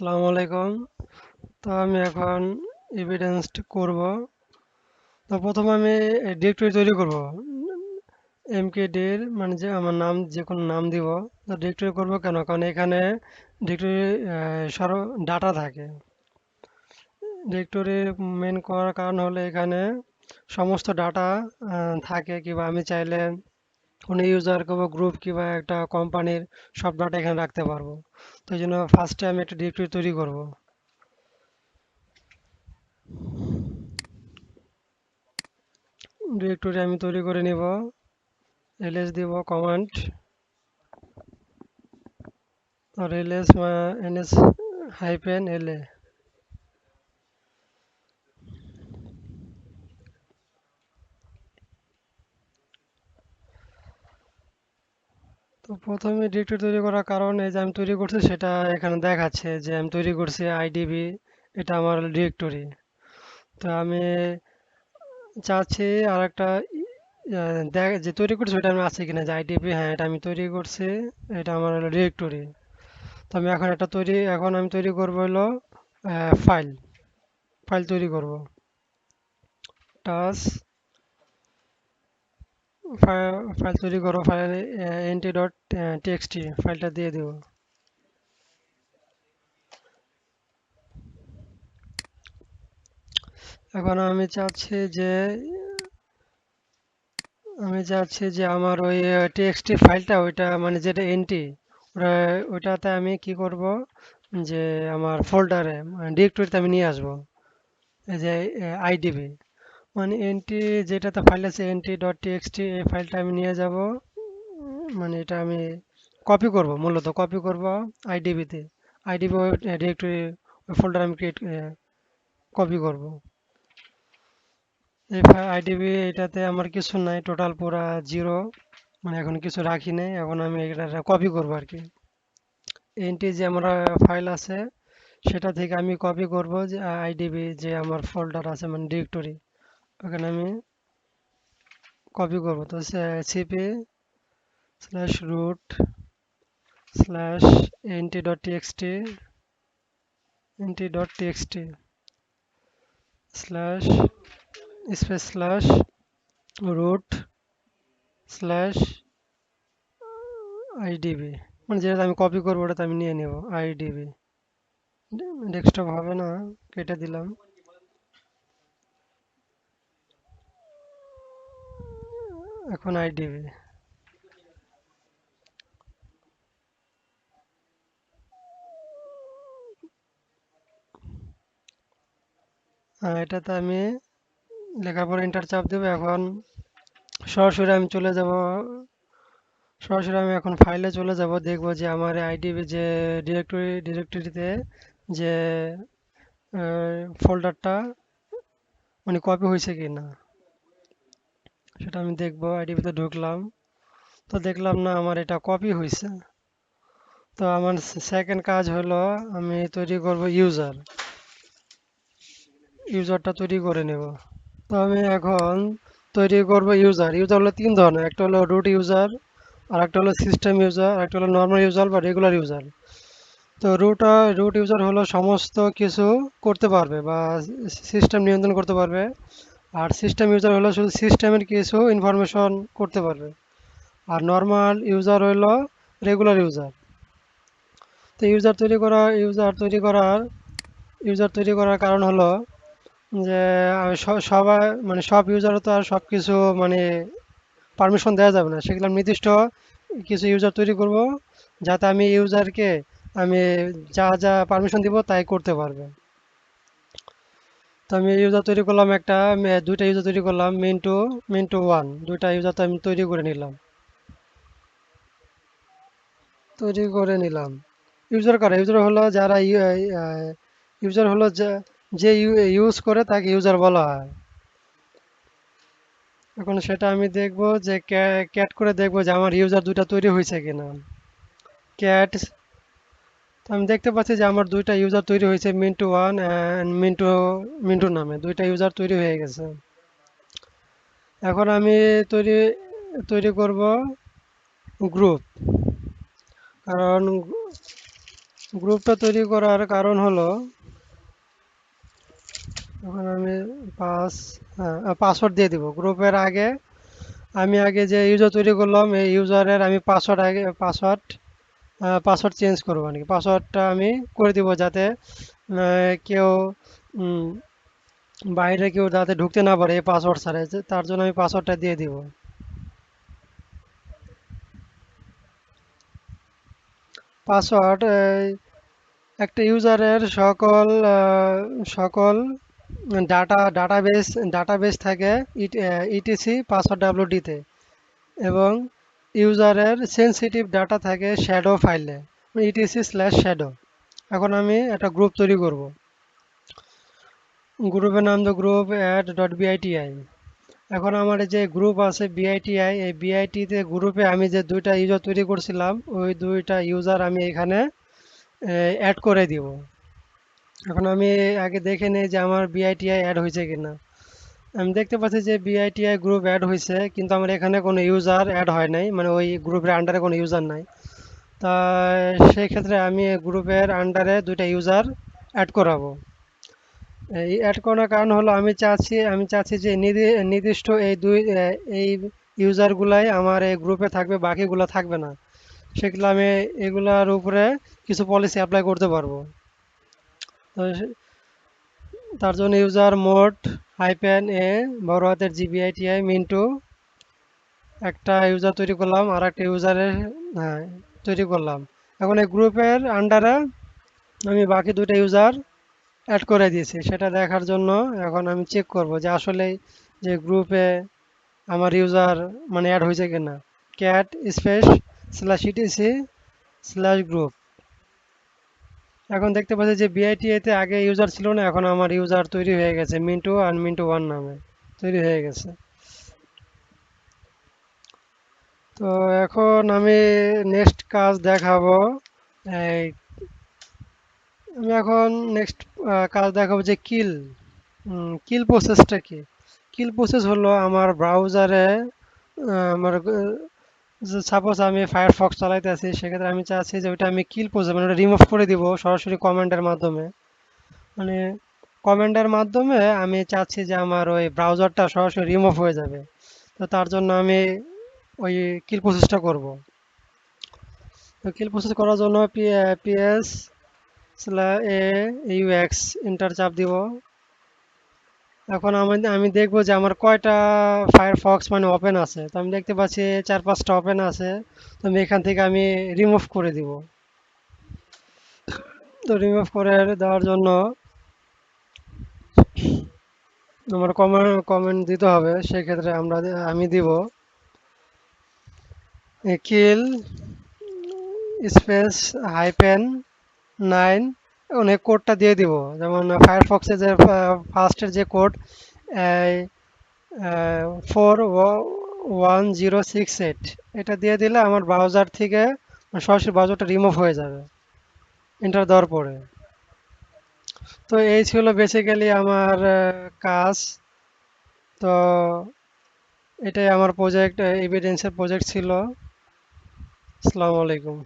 আসসালামু আলাইকুম। তো আমি এখন এভিডেন্স করব। তো প্রথমে আমি ডিরেক্টরি তৈরি করব। এমকেডির মানে যে আমার নাম যে কোনো নাম দিব। তো ডিরেক্টরি করব কেন? কারণ এখানে ডিরেক্টরি সর্ব ডাটা থাকে। ডিরেক্টরি মেন করার কারণ হলো এখানে সমস্ত ডাটা থাকে, কিংবা আমি চাইলে কোনো ইউজার কিংবা গ্রুপ কিংবা একটা কোম্পানির সব ডাটা এখানে রাখতে পারবো। তো এই জন্য ফার্স্টে আমি একটা ডিরেক্টরি তৈরি করব। ডিরেক্টরি আমি তৈরি করে নিব। ls দিব কমান্ড, আর ls ns হাইপেন la। তো প্রথমে ডিরেক্টরি তৈরি করার কারণ এই যে আমি তৈরি করছি সেটা এখানে দেখাচ্ছে যে আমি তৈরি করছি আইডিবি, এটা আমার ডিরেক্টরি। তো আমি চাচ্ছি আর একটা দেখ যে তৈরি করছি ওটা আমি আছে কিনা, যে আইডিবি, হ্যাঁ এটা আমি তৈরি করছি, এটা আমার হলো ডিরেক্টরি। তো আমি এখন এখন আমি তৈরি করবো হলো ফাইল ফাইল তৈরি করব। টাচ ফাইল তৈরি করো, ফাইল nt.txt ফাইলটা দিয়ে দেব। এখন আমি চাচ্ছি যে আমার ওই টিএক্সটি ফাইলটা, ওইটা মানে যেটা এনটি, ওটা ওইটাতে আমি কি করব, যে আমার ফোল্ডারে ডিরেক্টরিতে আমি নিয়ে আসব। এই যে আইডিবি মানে এনটি, যেটাতে ফাইল আছে nt.txt, এই ফাইলটা আমি নিয়ে যাব। মানে এটা আমি কপি করব, মূলত কপি করব আইডিবিতে। আইডিবি ডিরেক্টরি ফোল্ডার আমি কপি করব। এই আইডিবি এটাতে আমার কিছু নাই, টোটাল পুরা জিরো, মানে এখন কিছু রাখি নাই। এখন আমি এটা কপি করব আর কি। এনটি যে আমার ফাইল আছে সেটা থেকে আমি কপি করব, যে আইডিবি যে আমার ফোল্ডার আছে মানে ডিরেক্টরি, ওখানে আমি কপি করব। তো CP slash root slash nt.txt nt.txt slash space slash root slash IDB, মানে যেটা আমি কপি করবো ওটাতে আমি নিয়ে নেব আইডিবি। ডেস্কটপ হবে না, কেটে দিলাম। এখন আইডিবি, এটাতে আমি লেখার পর এন্টার চাপ দেবো। এখন সরাসরি আমি চলে যাব, সরাসরি আমি এখন ফাইলে চলে যাব, দেখবো যে আমার আইডিবি যে ডিরেক্টরিতে যে ফোল্ডারটা মানে কপি হয়েছে কি না সেটা আমি দেখবো। আইডিবিতে ঢুকলাম, তো দেখলাম না আমার এটা কপি হয়েছে। তো আমার সেকেন্ড কাজ হলো আমি তৈরি করব ইউজারটা তৈরি করে নেব। তো আমি এখন তৈরি করব ইউজার। ইউজার হলো তিন ধরনের, একটা হলো রুট ইউজার, আর একটা হলো সিস্টেম ইউজার, আর একটা হলো নর্মাল ইউজার বা রেগুলার ইউজার। তো রুট ইউজার হলো সমস্ত কিছু করতে পারবে বা সিস্টেম নিয়ন্ত্রণ করতে পারবে। আর সিস্টেম ইউজার হলো শুধু সিস্টেমের কিছু ইনফরমেশন করতে পারবে। আর নর্মাল ইউজার হলো রেগুলার ইউজার। তো ইউজার তৈরি করার কারণ হলো যে সবাই মানে সব ইউজারও তো আর সব কিছু মানে পারমিশন দেওয়া যাবে না, সেগুলো আমি নির্দিষ্ট কিছু ইউজার তৈরি করব, যাতে আমি ইউজারকে আমি যা যা পারমিশন দিব তাই করতে পারবে। তো আমি ইউজার তৈরি করলাম দুইটা ইউজার তৈরি করলাম, মিন্টু ওয়ান, দুইটা ইউজার তো আমি তৈরি করে নিলাম। ইউজার কারা? ইউজার হলো যারা ইউজার হলো যে ইউজ করে তাকে ইউজার বলা হয়। এখন সেটা আমি দেখবো যে ক্যাট করে দেখবো যে আমার ইউজার দুইটা তৈরি হয়েছে কিনা। ক্যাট, আমি দেখতে পাচ্ছি যে আমার দুইটা ইউজার তৈরি হয়েছে, মিন্টু ওয়ান অ্যান্ড মিন্টু নামে দুইটা ইউজার তৈরি হয়ে গেছে। এখন আমি তৈরি তৈরি করব গ্রুপ, কারণ গ্রুপটা তৈরি করার কারণ হলো, এখন আমি পাস পাসওয়ার্ড দিয়ে দিব গ্রুপের আগে। আমি আগে যে ইউজার তৈরি করলাম এই ইউজারের আমি পাসওয়ার্ড চেঞ্জ করবো আর কি। পাসওয়ার্ডটা আমি করে দিব যাতে কেউ উম, বাইরে কেউ যাতে ঢুকতে না পারে এই পাসওয়ার্ড ছাড়া, তার জন্য আমি পাসওয়ার্ডটা দিয়ে দিব। পাসওয়ার্ড একটা ইউজারের সকল ডাটাবেস থাকে ইটিসি পাসওয়ার্ড ডাব্লিউডিতে, এবং ইউজারের সেনসিটিভ ডাটা থাকে শ্যাডো ফাইলে, ইটিসি/শ্যাডো। এখন আমি একটা গ্রুপ তৈরি করব। গ্রুপের নাম তো গ্রুপ অ্যাড ডট বিআইটিআই। এখন আমার এই যে গ্রুপ আছে বিআইটিআই, এই বিআইটিতে গ্রুপে আমি যে দুইটা ইউজার তৈরি করছিলাম ওই দুইটা ইউজার আমি এখানে অ্যাড করে দিব। এখন আমি আগে দেখে নেই যে আমার বিআইটিআই অ্যাড হয়েছে কিনা। আমি দেখতে পাচ্ছি যে বিআইটিআই গ্রুপ অ্যাড হয়েছে, কিন্তু আমার এখানে কোনো ইউজার অ্যাড হয় নাই, মানে ওই গ্রুপের আন্ডারে কোনো ইউজার নাই। তা সেই ক্ষেত্রে আমি গ্রুপের আন্ডারে দুইটা ইউজার অ্যাড করাবো। এই অ্যাড করার কারণ হলো আমি চাচ্ছি যে নির্দিষ্ট এই ইউজারগুলাই আমার এই গ্রুপে থাকবে, বাকিগুলো থাকবে না। সেগুলো আমি এগুলার উপরে কিছু পলিসি অ্যাপ্লাই করতে পারবো। তো তার জন্য ইউজার মোড -a বড় হাতের জিবিআইটিআই মিন্টু একটা ইউজার তৈরি করলাম, আর একটা ইউজারের তৈরি করলাম। এখন এই গ্রুপের আন্ডারে আমি বাকি দুটো ইউজার অ্যাড করে দিয়েছি। সেটা দেখার জন্য এখন আমি চেক করব যে আসলে যে গ্রুপে আমার ইউজার মানে অ্যাড হয়েছে কিনা। ক্যাট স্পেস /etc/গ্রুপ। এখন দেখতে পাচ্ছি যে বিআইটিএ তে আগে ইউজার ছিল না, এখন আমার ইউজার তৈরি হয়ে গেছে মিন্টু আর মিন্টু 1 নামে তৈরি হয়ে গেছে। তো এখন আমি নেক্সট কাজ দেখাবো। এই আমি এখন নেক্সট কাজ দেখাবো যে কিল প্রসেসটা কি। কিল প্রসেস হলো আমার ব্রাউজারে আমার সাপোজ আমি ফায়ারফক্স চালাইতেছি, সেক্ষেত্রে আমি চাচ্ছি যে ওইটা আমি কিল প্রসেস মানে ওটা রিমুভ করে দিব সরাসরি কমান্ডের মাধ্যমে। মানে কমান্ডের মাধ্যমে আমি চাচ্ছি যে আমার ওই ব্রাউজারটা সরাসরি রিমুভ হয়ে যাবে। তো তার জন্য আমি ওই কিল প্রসেসটা করব। তো কিল প্রসেস করার জন্য ps/aux এন্টার চাপ দিব। এখন আমি দেখবো যে আমার কয়টা ফায়ারফক্স মানে ওপেন আছে। তো আমি দেখতে পাচ্ছি 4-5টা ওপেন আছে। তো আমি এখান থেকে আমি রিমুভ করে দিব। তো রিমুভ করে দেওয়ার জন্য আমার কমেন্ট দিতে হবে। সেক্ষেত্রে আমি দিব কিল স্পেস -9, অনেক কোডটা দিয়ে দিব। যেমন ফায়ারফক্সের যে ফার্স্টের যে কোড 41068, এটা দিয়ে দিলে আমার ব্রাউজার থেকে সরাসরি ব্রাউজারটা রিমুভ হয়ে যাবে এন্টার দেওয়ার পরে। তো এই ছিল বেসিক্যালি আমার কাজ। তো এটাই আমার প্রজেক্ট, এভিডেন্সের প্রজেক্ট ছিল। আসসালামু আলাইকুম।